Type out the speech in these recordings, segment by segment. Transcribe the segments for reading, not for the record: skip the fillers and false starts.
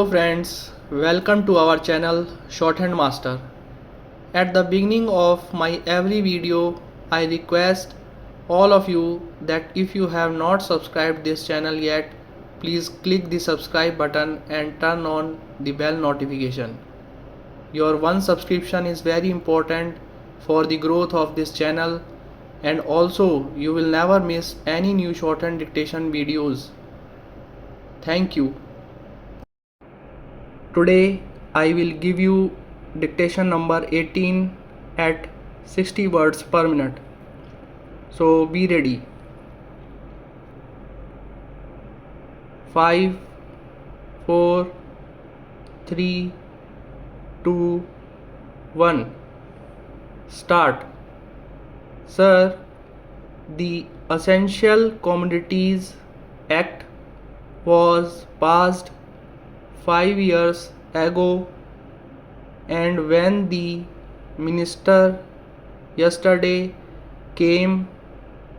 Hello friends, welcome to our channel Shorthand Master. At the beginning of my every video, I request all of you that if you have not subscribed this channel yet, please click the subscribe button and turn on the bell notification. Your one subscription is very important for the growth of this channel, and also you will never miss any new shorthand dictation videos. Thank you. Today I will give you dictation number 18 at 60 words per minute. So be ready. 5, 4, 3, 2, 1. Start. Sir, the Essential Commodities Act was passed 5 years ago, and when the minister yesterday came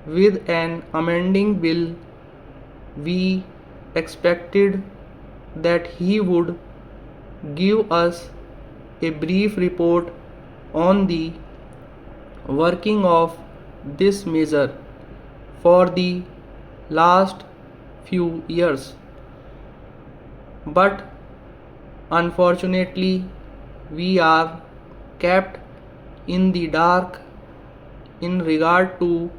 with an amending bill, we expected that he would give us a brief report on the working of this measure for the last few years. But unfortunately, we are kept in the dark in regard to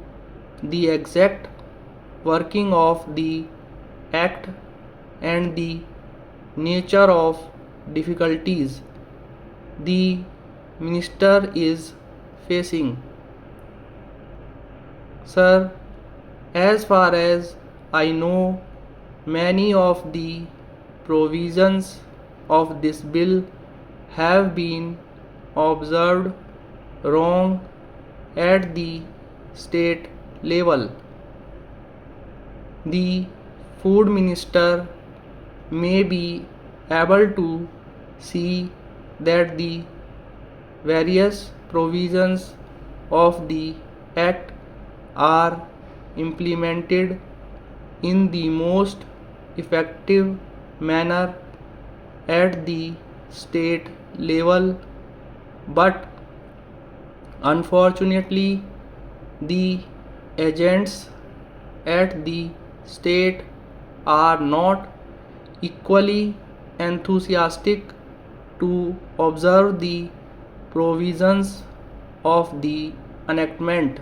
the exact working of the act and the nature of difficulties the minister is facing. Sir, as far as I know, many of the provisions of this bill have been observed wrong at the state level. The food minister may be able to see that the various provisions of the act are implemented in the most effective manner at the state level, but unfortunately the agents at the state are not equally enthusiastic to observe the provisions of the enactment.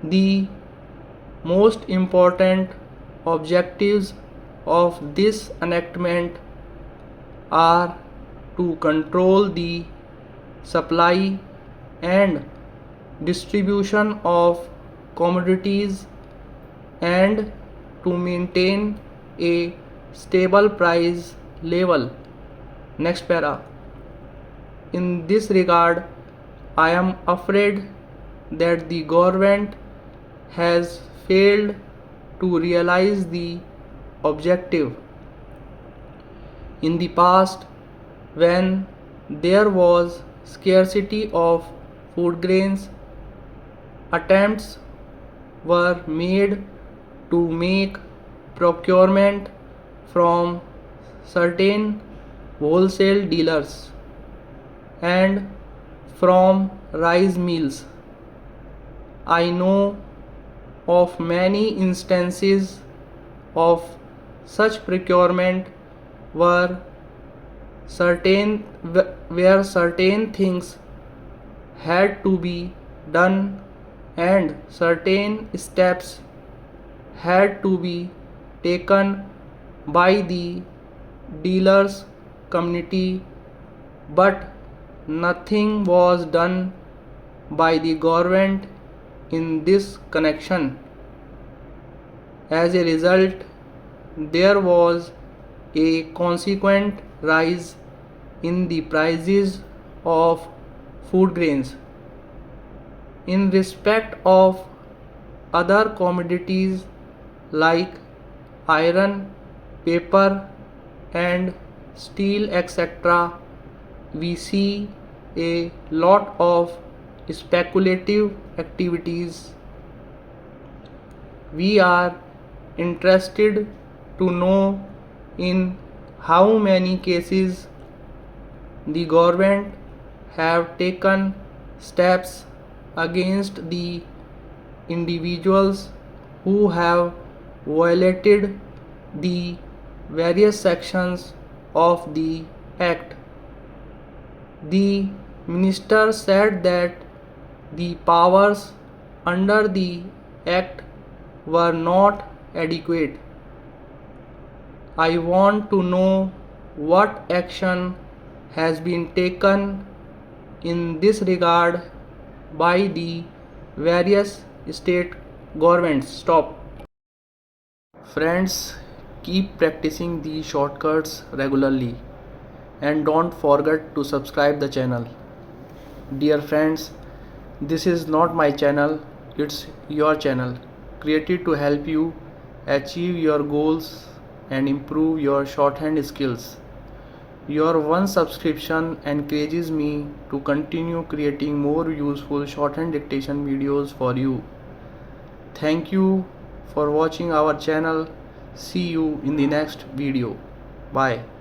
The most important objectives of this enactment are to control the supply and distribution of commodities and to maintain a stable price level. Next para. In this regard, I am afraid that the government has failed to realize the objective. In the past, when there was scarcity of food grains, attempts were made to make procurement from certain wholesale dealers and from rice mills. I know of many instances of such procurement where certain things had to be done and certain steps had to be taken by the dealers community, but nothing was done by the government in this connection. As a result, there was a consequent rise in the prices of food grains. In respect of other commodities like iron, paper, and steel, etc., we see a lot of speculative activities. We are interested to know in How many cases the government have taken steps against the individuals who have violated the various sections of the Act. The minister said that the powers under the Act were not adequate. I want to know what action has been taken in this regard by the various state governments. Stop. Friends, keep practicing these shortcuts regularly and don't forget to subscribe the channel. Dear friends, this is not my channel, it's your channel, created to help you achieve your goals and improve your shorthand skills. Your one subscription encourages me to continue creating more useful shorthand dictation videos for you. Thank you for watching our channel. See you in the next video. Bye.